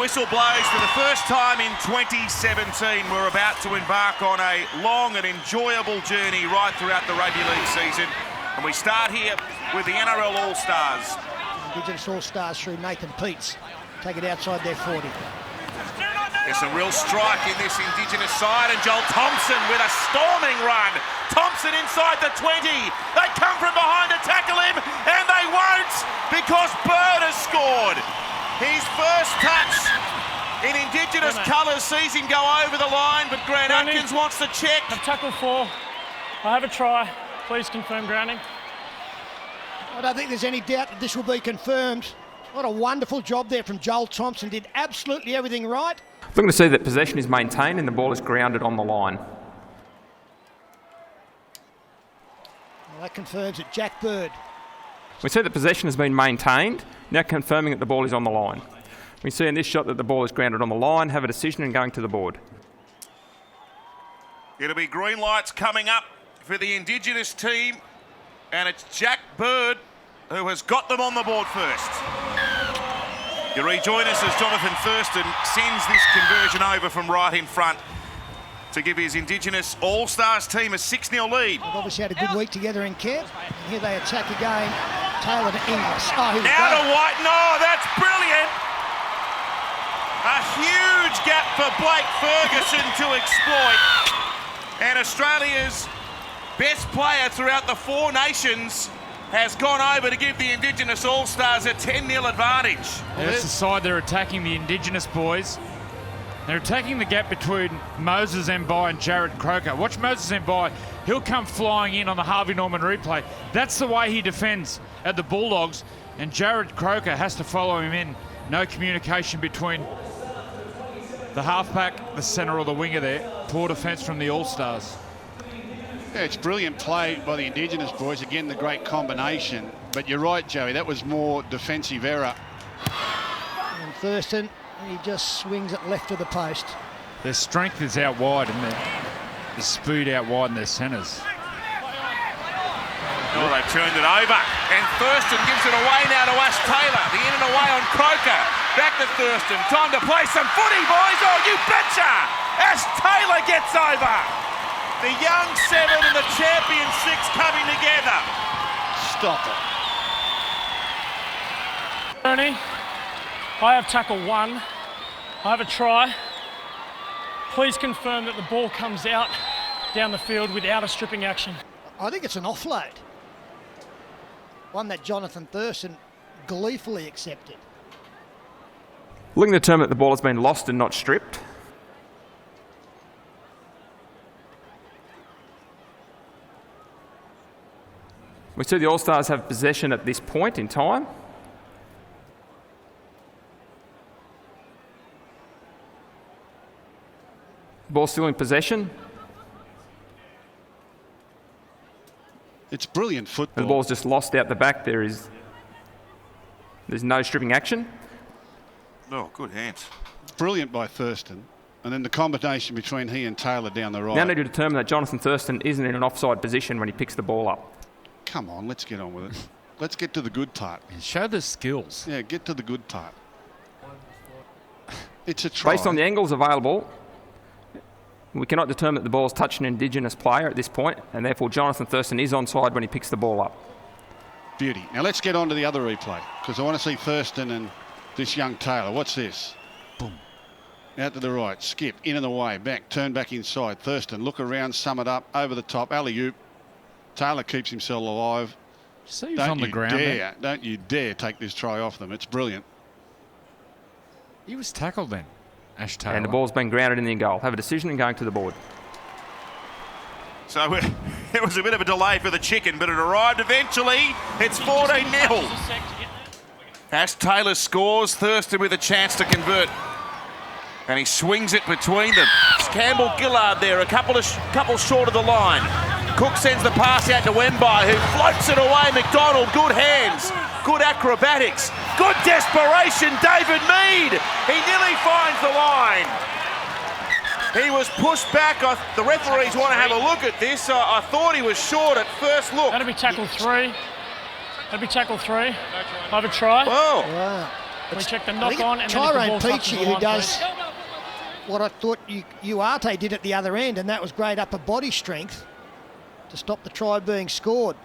whistle blows for the first time in 2017. We're about to embark on a long and enjoyable journey right throughout the Rugby League season. And we start here with the NRL All Stars. Indigenous All Stars through Nathan Peets. Take it outside their 40. There's a real strike in this Indigenous side, and Joel Thompson with a storming run. Thompson inside the 20. They come from behind to tackle him, and they won't because Bird has scored. His first touch in Indigenous colours sees him go over the line, but Grant Atkins wants to check. I've tackled 4. I have a try. Please confirm grounding. I don't think there's any doubt that this will be confirmed. What a wonderful job there from Joel Thompson. Did absolutely everything right. Looking to see that possession is maintained and the ball is grounded on the line. Well, that confirms it. Jack Bird. We see that possession has been maintained, now confirming that the ball is on the line. We see in this shot that the ball is grounded on the line, have a decision and going to the board. It'll be green lights coming up for the Indigenous team, and it's Jack Bird who has got them on the board first. You rejoin us as Jonathan Thurston sends this conversion over from right in front to give his Indigenous All Stars team a 6-0 lead. They've obviously had a good week together in camp. And here they attack again. Taylor to Inglis. Oh, now to White. No, that's brilliant. A huge gap for Blake Ferguson to exploit. And Australia's best player throughout the Four Nations has gone over to give the Indigenous All-Stars a 10-0 advantage. Yeah, that's the side they're attacking, the Indigenous boys. They're attacking the gap between Moses Mbai and Jared Croker. Watch Moses Mbai. He'll come flying in on the Harvey Norman replay. That's the way he defends at the Bulldogs, and Jared Croker has to follow him in. No communication between the halfback, the centre or the winger there. Poor defence from the All-Stars. Yeah, it's brilliant play by the Indigenous boys. Again, the great combination. But you're right, Joey, that was more defensive error. And Thurston, he just swings it left of the post. Their strength is out wide and the speed out wide in their centres. Oh, they turned it over. And Thurston gives it away now to Ash Taylor. The in and away on Croker. Back to Thurston. Time to play some footy, boys. Oh, you betcha! Ash Taylor gets over. The young 7 and the champion 6 coming together. Stop it. Ernie, I have tackle 1. I have a try. Please confirm that the ball comes out down the field without a stripping action. I think it's an offload. One that Jonathan Thurston gleefully accepted. Looking to determine that the ball has been lost and not stripped. We see the All-Stars have possession at this point in time. Ball still in possession. It's brilliant football. The ball's just lost out the back. There's no stripping action. Oh, good hands. Brilliant by Thurston. And then the combination between he and Taylor down the right. Now need to determine that Jonathan Thurston isn't in an offside position when he picks the ball up. Come on, let's get on with it. Let's get to the good part. Show the skills. Yeah, get to the good part. It's a try. Based on the angles available, we cannot determine that the ball is touching an Indigenous player at this point, and therefore Jonathan Thurston is onside when he picks the ball up. Beauty. Now let's get on to the other replay, because I want to see Thurston and this young Taylor. What's this? Boom. Out to the right. Skip. In and away. Back. Turn back inside. Thurston. Look around. Sum it up. Over the top. Alley-oop. Taylor keeps himself alive. See who's on the ground. Don't you dare take this try off them. It's brilliant. He was tackled then, Ash Taylor. And the ball's been grounded in the goal. Have a decision and going to the board. So it was a bit of a delay for the chicken, but it arrived eventually. It's 14-0. Ash Taylor scores. Thurston with a chance to convert. And he swings it between them. It's Campbell Gillard there, a couple short of the line. Cook sends the pass out to Wembai, who floats it away. McDonald, good hands, good acrobatics, good desperation. David Mead, he nearly finds the line. He was pushed back. The referees want to have a look at this. I thought he was short at first look. That'll be tackle 3. That'll be tackle 3. I have a try. Whoa. Wow. We check the I knock think on and then Tyrone if the ball touches Peachey the who line, does please. what I thought Uarte did at the other end, and that was great upper body strength to stop the try being scored.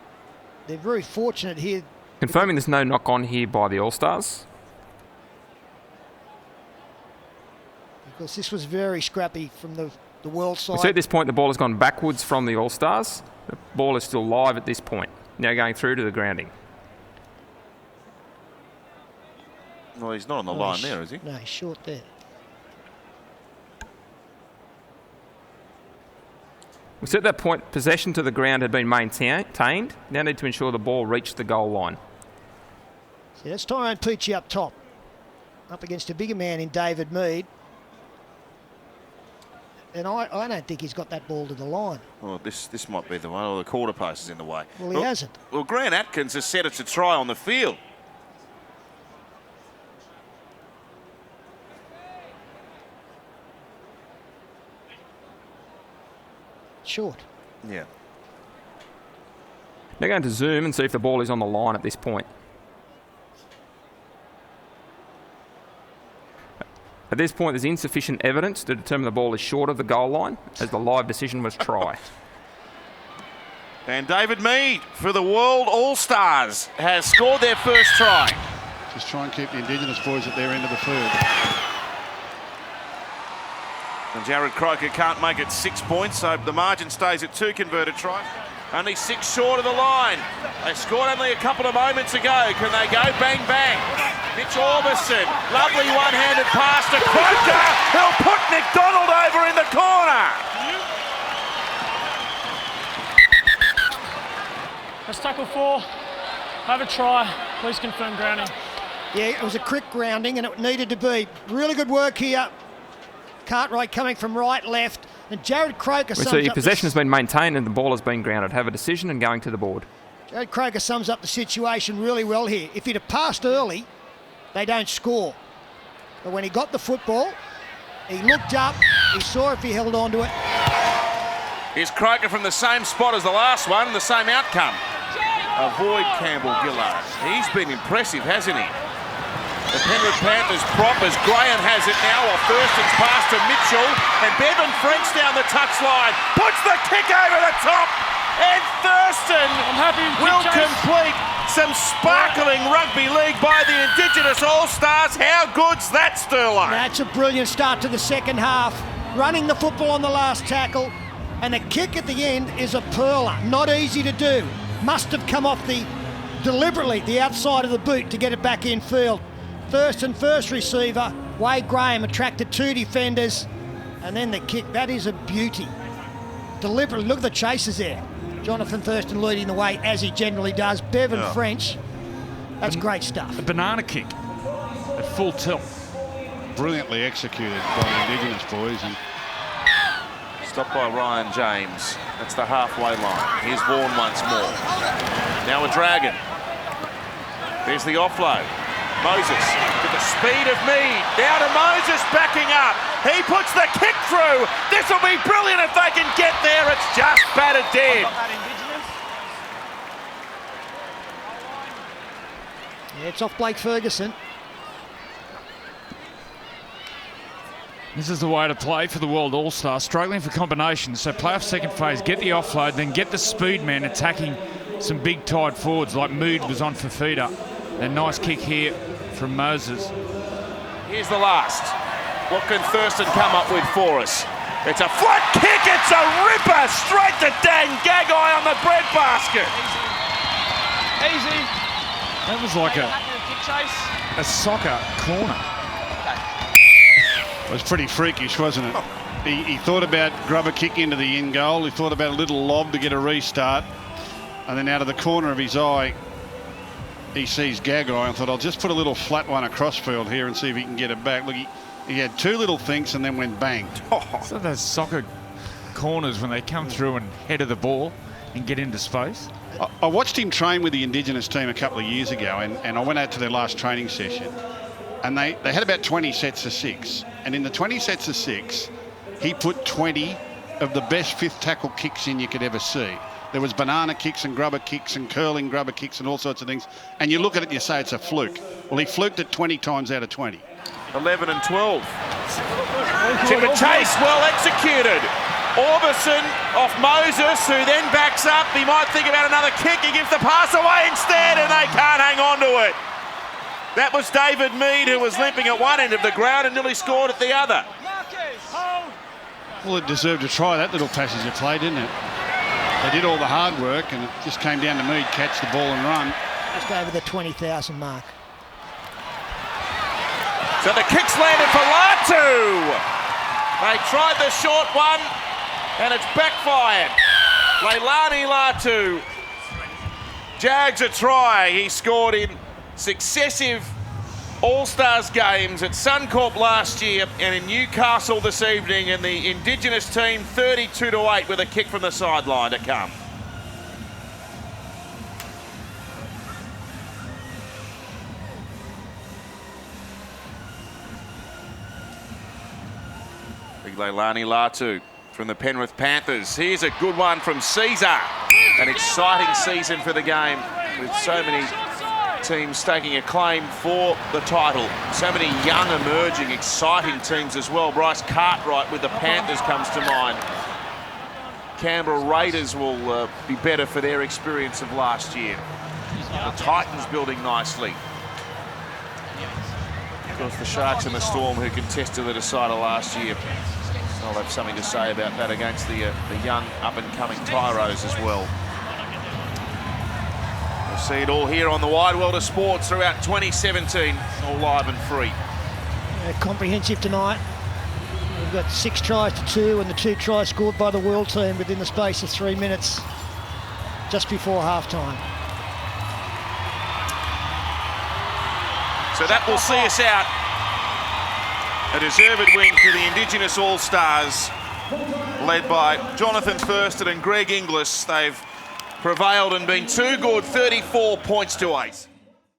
They're very fortunate here. Confirming there's no knock on here by the All-Stars. Because this was very scrappy from the world We see side. at this point the ball has gone backwards from the All-Stars. The ball is still live at this point. Now going through to the grounding. Well, he's not on the line there, is he? No, he's short there. We see at that point possession to the ground had been maintained. Now need to ensure the ball reached the goal line. See, that's Tyrone Peachey up top, up against a bigger man in David Mead. And I don't think he's got that ball to the line. Well, this might be the one, or the quarter post is in the way. Well, he hasn't. Well, Grant Atkins has set it to try on the field. Short. Yeah. Now going to zoom and see if the ball is on the line at this point. At this point, there's insufficient evidence to determine the ball is short of the goal line, as the live decision was try. And David Mead for the World All Stars has scored their first try. Just try and keep the Indigenous boys at their end of the field. And Jared Croker can't make it 6 points, so the margin stays at 2 converted tries. Only 6 short of the line. They scored only a couple of moments ago. Can they go bang bang? Mitch Orbison, lovely one-handed pass to Croker. He'll put McDonald over in the corner. That's tackle 4. Have a try. Please confirm grounding. Yeah, it was a quick grounding, and it needed to be. Really good work here. Cartwright coming from right, left, and Jared Croker We sums see up possession has been maintained and the ball has been grounded. Have a decision and going to the board. Jared Croker sums up the situation really well here. If he'd have passed early, they don't score. But when he got the football, he looked up, he saw if he held on to it. Here's Croker from the same spot as the last one, the same outcome. Avoid Campbell Gillard. He's been impressive, hasn't he? The Penrith Panthers prop as Graham has it now off Thurston's pass to Mitchell, and Bevan French down the touchline, puts the kick over the top, and Thurston will complete some sparkling rugby league by the Indigenous All Stars. How good's that, Sterling? That's a brilliant start to the second half, running the football on the last tackle, and the kick at the end is a pearler. Not easy to do. Must have come off deliberately the outside of the boot to get it back in field. Thurston first receiver, Wade Graham attracted 2 defenders, and then the kick. That is a beauty. Deliberately, look at the chasers there. Jonathan Thurston leading the way, as he generally does. Bevan French, that's great stuff. A banana kick at full tilt. Brilliantly executed by the Indigenous boys. And Stopped by Ryan James. That's the halfway line. Here's Vaughan once more. Now a Dragon. There's the offload. Moses with the speed of Mead. Now to Moses backing up. He puts the kick through. This will be brilliant if they can get there. It's just battered dead. Yeah, it's off Blake Ferguson. This is the way to play for the World All-Stars, struggling for combinations. So play off second phase, get the offload, then get the speed man attacking some big tied forwards like Mood was on for Feeder. A nice kick here from Moses. Here's the last. What can Thurston come up with for us? It's a flat kick. It's a ripper straight to Dan Gagai on the breadbasket. Easy. That was like a soccer corner. it was pretty freakish, wasn't it? He thought about grub a kick into the in goal. He thought about a little lob to get a restart. And then out of the corner of his eye, he sees Gagai and thought, I'll just put a little flat one across field here and see if he can get it back. Look, he had 2 little thinks and then went bang. So those soccer corners when they come through and head of the ball and get into space. I watched him train with the Indigenous team a couple of years ago, and I went out to their last training session, and they had about 20 sets of 6. And in the 20 sets of 6, he put 20 of the best fifth tackle kicks in you could ever see. There was banana kicks and grubber kicks and curling grubber kicks and all sorts of things. And you look at it and you say it's a fluke. Well, he fluked it 20 times out of 20. 11 and 12. Chipper chase, well executed. Orbison off Moses, who then backs up. He might think about another kick. He gives the pass away instead, and they can't hang on to it. That was David Mead, who was limping at one end of the ground and nearly scored at the other. Well, it deserved a try, that little passage of play, didn't it? They did all the hard work, and it just came down to Mead, catch the ball and run. Just over the 20,000 mark. So the kick's landed for Latu. They tried the short one, and it's backfired. Leilani Latu jags a try. He scored in successive All-Stars games at Suncorp last year and in Newcastle this evening, and the Indigenous team 32-8 with a kick from the sideline to come. Big Leilani Latu from the Penrith Panthers. Here's a good one from Caesar. An exciting season for the game with so many teams staking a claim for the title. So many young, emerging, exciting teams as well. Bryce Cartwright with the Panthers comes to mind. Canberra Raiders will be better for their experience of last year. The Titans building nicely. Of course, the Sharks and the Storm, who contested the decider last year, I'll have something to say about that against the young up-and-coming Tyros as well. We'll see it all here on the wide world of sports throughout 2017, all live and free. Comprehensive tonight. We've got 6 tries to 2, and the 2 tries scored by the world team within the space of 3 minutes, just before half-time. So that will see us out. A deserved win for the Indigenous All Stars, led by Jonathan Thurston and Greg Inglis. They've prevailed and been too good, 34 points to 8.